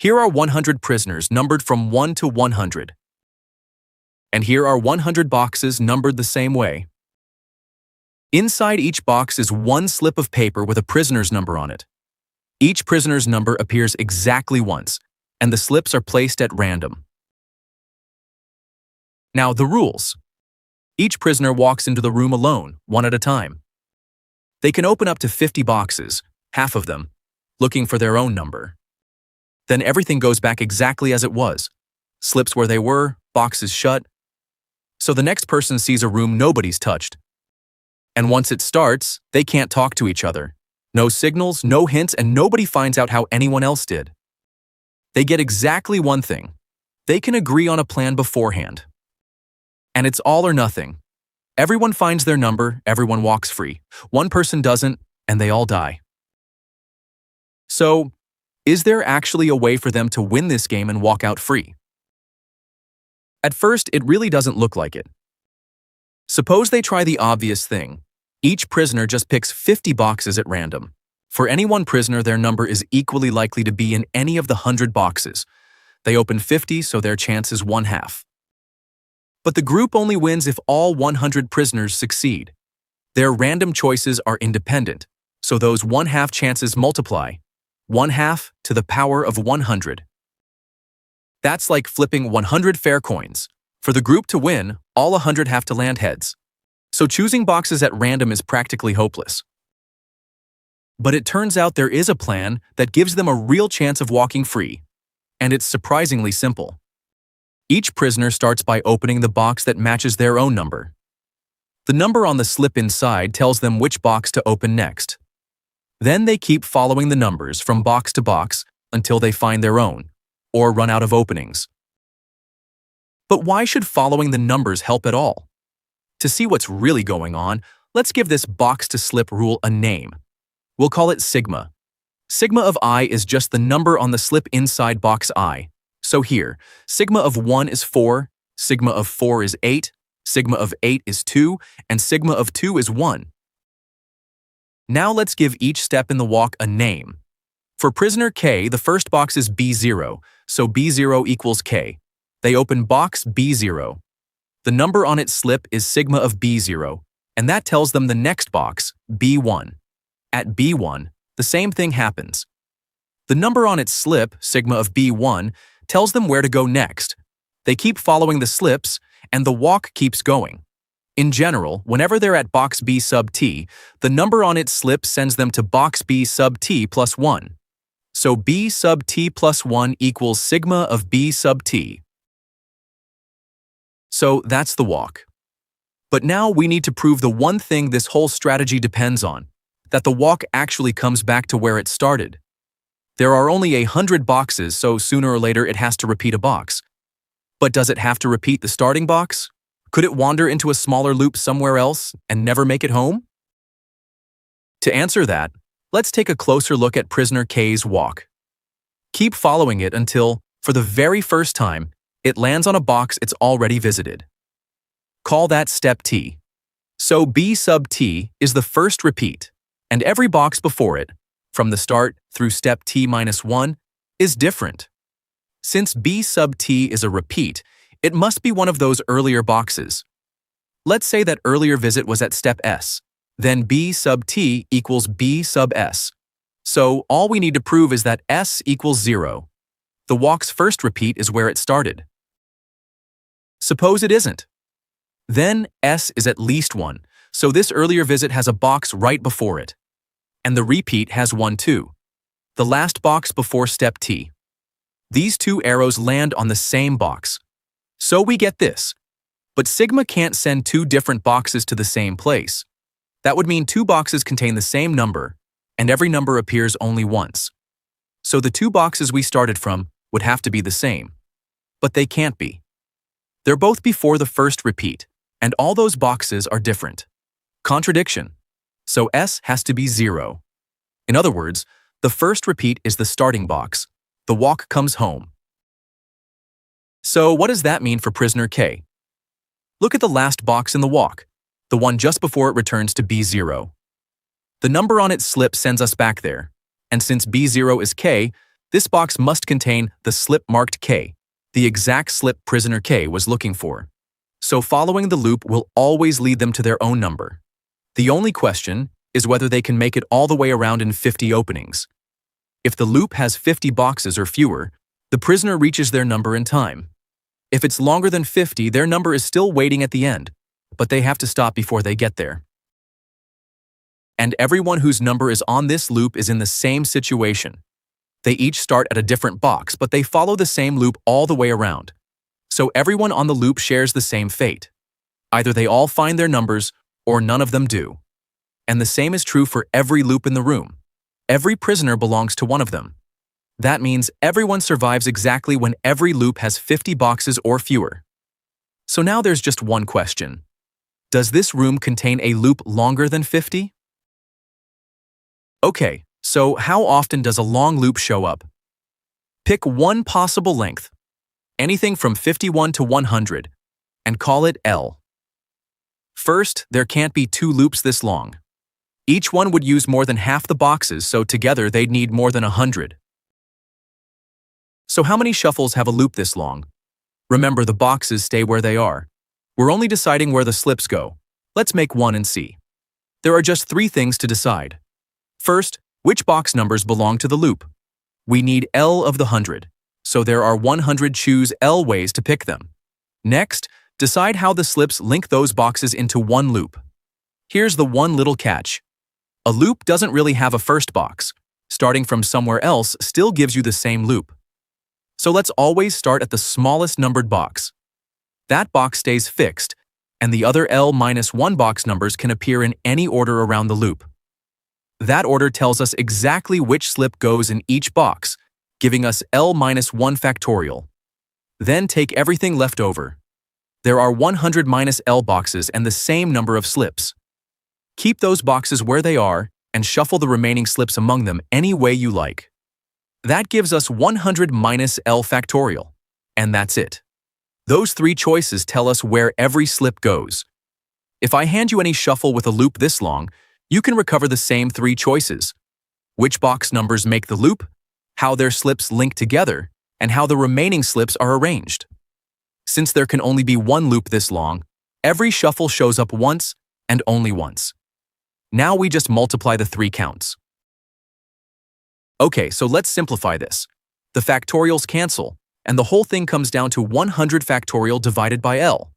Here are 100 prisoners numbered from 1 to 100. And here are 100 boxes numbered the same way. Inside each box is one slip of paper with a prisoner's number on it. Each prisoner's number appears exactly once, and the slips are placed at random. Now, the rules. Each prisoner walks into the room alone, one at a time. They can open up to 50 boxes, half of them, looking for their own number. Then everything goes back exactly as it was. Slips where they were, boxes shut. So the next person sees a room nobody's touched. And once it starts, they can't talk to each other. No signals, no hints, and nobody finds out how anyone else did. They get exactly one thing. They can agree on a plan beforehand. And it's all or nothing. Everyone finds their number, everyone walks free. One person doesn't, and they all die. So, is there actually a way for them to win this game and walk out free? At first, it really doesn't look like it. Suppose they try the obvious thing. Each prisoner just picks 50 boxes at random. For any one prisoner, their number is equally likely to be in any of the 100 boxes. They open 50, so their chance is 1/2. But the group only wins if all 100 prisoners succeed. Their random choices are independent, so those 1/2 chances multiply. 1/2 to the power of 100. That's like flipping 100 fair coins. For the group to win, all 100 have to land heads. So choosing boxes at random is practically hopeless. But it turns out there is a plan that gives them a real chance of walking free. And it's surprisingly simple. Each prisoner starts by opening the box that matches their own number. The number on the slip inside tells them which box to open next. Then they keep following the numbers from box to box until they find their own, or run out of openings. But why should following the numbers help at all? To see what's really going on, let's give this box-to-slip rule a name. We'll call it sigma. Sigma of I is just the number on the slip inside box I. So here, sigma of 1 is 4, sigma of 4 is 8, sigma of 8 is 2, and sigma of 2 is 1. Now let's give each step in the walk a name. For prisoner K, the first box is B0, so B0 equals K. They open box B0. The number on its slip is sigma of B0, and that tells them the next box, B1. At B1, the same thing happens. The number on its slip, sigma of B1, tells them where to go next. They keep following the slips, and the walk keeps going. In general, whenever they're at box B sub t, the number on its slip sends them to box B sub t plus 1. So B sub t plus 1 equals sigma of B sub t. So that's the walk. But now we need to prove the one thing this whole strategy depends on, that the walk actually comes back to where it started. There are only 100 boxes, so sooner or later it has to repeat a box. But does it have to repeat the starting box? Could it wander into a smaller loop somewhere else and never make it home? To answer that, let's take a closer look at prisoner K's walk. Keep following it until, for the very first time, it lands on a box it's already visited. Call that step T. So B sub T is the first repeat, and every box before it, from the start through step T-1, is different. Since B sub T is a repeat, it must be one of those earlier boxes. Let's say that earlier visit was at step S. Then B sub T equals B sub S. So all we need to prove is that S equals 0. The walk's first repeat is where it started. Suppose it isn't. Then S is at least 1, so this earlier visit has a box right before it. And the repeat has 1 too. The last box before step T. These two arrows land on the same box. So we get this. But sigma can't send two different boxes to the same place. That would mean two boxes contain the same number, and every number appears only once. So the two boxes we started from would have to be the same. But they can't be. They're both before the first repeat, and all those boxes are different. Contradiction. So S has to be 0. In other words, the first repeat is the starting box. The walk comes home. So what does that mean for prisoner K? Look at the last box in the walk, the one just before it returns to B0. The number on its slip sends us back there, and since B0 is K, This box must contain the slip marked K, the exact slip prisoner K was looking for. So following the loop will always lead them to their own number. The only question is whether they can make it all the way around in 50 openings. If the loop has 50 boxes or fewer, the prisoner reaches their number in time. If it's longer than 50, their number is still waiting at the end, but they have to stop before they get there. And everyone whose number is on this loop is in the same situation. They each start at a different box, but they follow the same loop all the way around. So everyone on the loop shares the same fate. Either they all find their numbers, or none of them do. And the same is true for every loop in the room. Every prisoner belongs to one of them. That means everyone survives exactly when every loop has 50 boxes or fewer. So now there's just one question. Does this room contain a loop longer than 50? Okay, so how often does a long loop show up? Pick one possible length, anything from 51 to 100, and call it L. First, there can't be two loops this long. Each one would use more than half the boxes, so together they'd need more than 100. So how many shuffles have a loop this long? Remember, the boxes stay where they are. We're only deciding where the slips go. Let's make one and see. There are just 3 things to decide. First, which box numbers belong to the loop? We need L of the 100, so there are 100 choose L ways to pick them. Next, decide how the slips link those boxes into one loop. Here's the one little catch. A loop doesn't really have a first box. Starting from somewhere else still gives you the same loop. So let's always start at the smallest numbered box. That box stays fixed, and the other L-1 box numbers can appear in any order around the loop. That order tells us exactly which slip goes in each box, giving us L-1 factorial. Then take everything left over. There are 100 minus L boxes and the same number of slips. Keep those boxes where they are and shuffle the remaining slips among them any way you like. That gives us 100 minus L factorial, and that's it. Those 3 choices tell us where every slip goes. If I hand you any shuffle with a loop this long, you can recover the same 3 choices: which box numbers make the loop, how their slips link together, and how the remaining slips are arranged. Since there can only be one loop this long, every shuffle shows up once and only once. Now we just multiply the 3 counts. Okay, so let's simplify this. The factorials cancel, and the whole thing comes down to 100 factorial divided by L.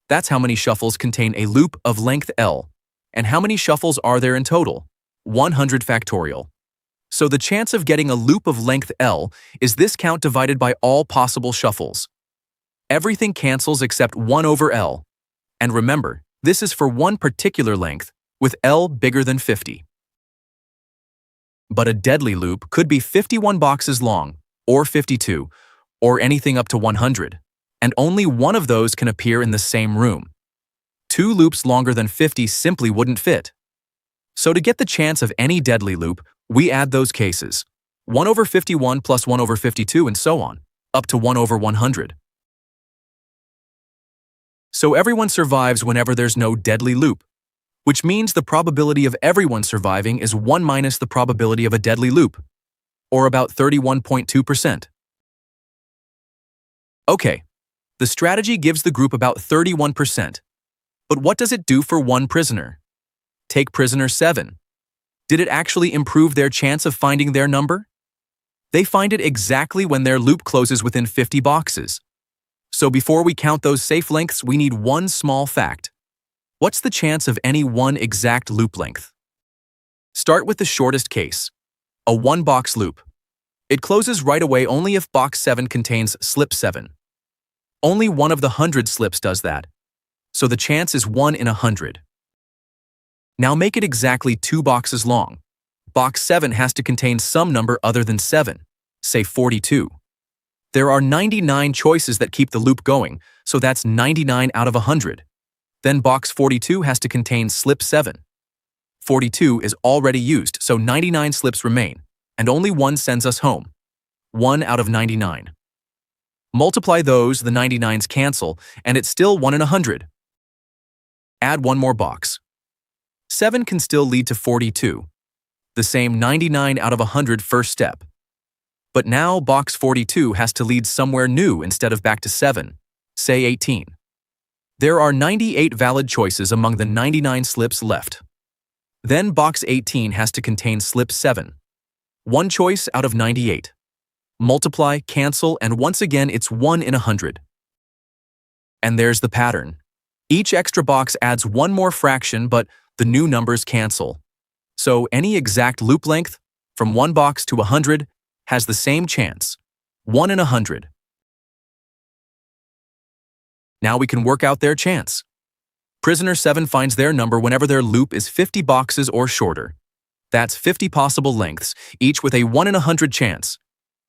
That's how many shuffles contain a loop of length L. And how many shuffles are there in total? 100 factorial. So the chance of getting a loop of length L is this count divided by all possible shuffles. Everything cancels except 1 over L. And remember, this is for one particular length, with L bigger than 50. But a deadly loop could be 51 boxes long, or 52, or anything up to 100, and only one of those can appear in the same room. 2 loops longer than 50 simply wouldn't fit. So to get the chance of any deadly loop, we add those cases. 1 over 51 plus 1 over 52 and so on, up to 1 over 100. So everyone survives whenever there's no deadly loop, which means the probability of everyone surviving is 1 minus the probability of a deadly loop, or about 31.2%. Okay, the strategy gives the group about 31%. But what does it do for one prisoner? Take prisoner 7. Did it actually improve their chance of finding their number? They find it exactly when their loop closes within 50 boxes. So before we count those safe lengths, we need one small fact. What's the chance of any one exact loop length? Start with the shortest case, a 1-box loop. It closes right away only if box 7 contains slip 7. Only one of the 100 slips does that, so the chance is 1 in 100. Now make it exactly 2 boxes long. Box 7 has to contain some number other than 7, say 42. There are 99 choices that keep the loop going, so that's 99 out of 100. Then box 42 has to contain slip 7. 42 is already used, so 99 slips remain, and only one sends us home. 1 out of 99. Multiply those, the 99s cancel, and it's still 1 in 100. Add one more box. 7 can still lead to 42. The same 99 out of 100 first step. But now box 42 has to lead somewhere new instead of back to 7, say 18. There are 98 valid choices among the 99 slips left. Then box 18 has to contain slip 7. One choice out of 98. Multiply, cancel, and once again it's 1 in 100. And there's the pattern. Each extra box adds one more fraction, but the new numbers cancel. So any exact loop length, from 1 box to 100, has the same chance, 1 in 100. Now we can work out their chance. Prisoner 7 finds their number whenever their loop is 50 boxes or shorter. That's 50 possible lengths, each with a 1 in 100 chance.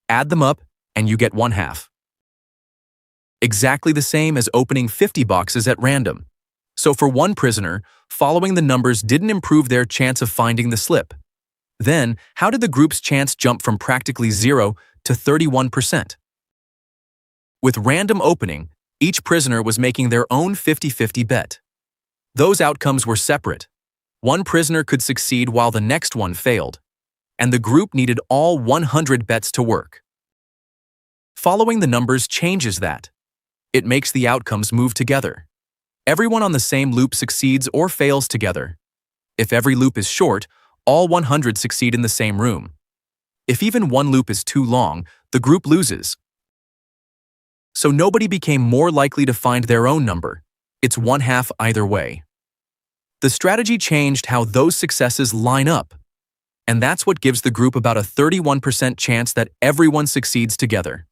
Add them up, and you get 1/2. Exactly the same as opening 50 boxes at random. So for one prisoner, following the numbers didn't improve their chance of finding the slip. Then, how did the group's chance jump from practically 0 to 31%? With random opening, each prisoner was making their own 50-50 bet. Those outcomes were separate. One prisoner could succeed while the next one failed, and the group needed all 100 bets to work. Following the numbers changes that. It makes the outcomes move together. Everyone on the same loop succeeds or fails together. If every loop is short, all 100 succeed in the same room. If even one loop is too long, the group loses. So nobody became more likely to find their own number. It's 1/2 either way. The strategy changed how those successes line up. And that's what gives the group about a 31% chance that everyone succeeds together.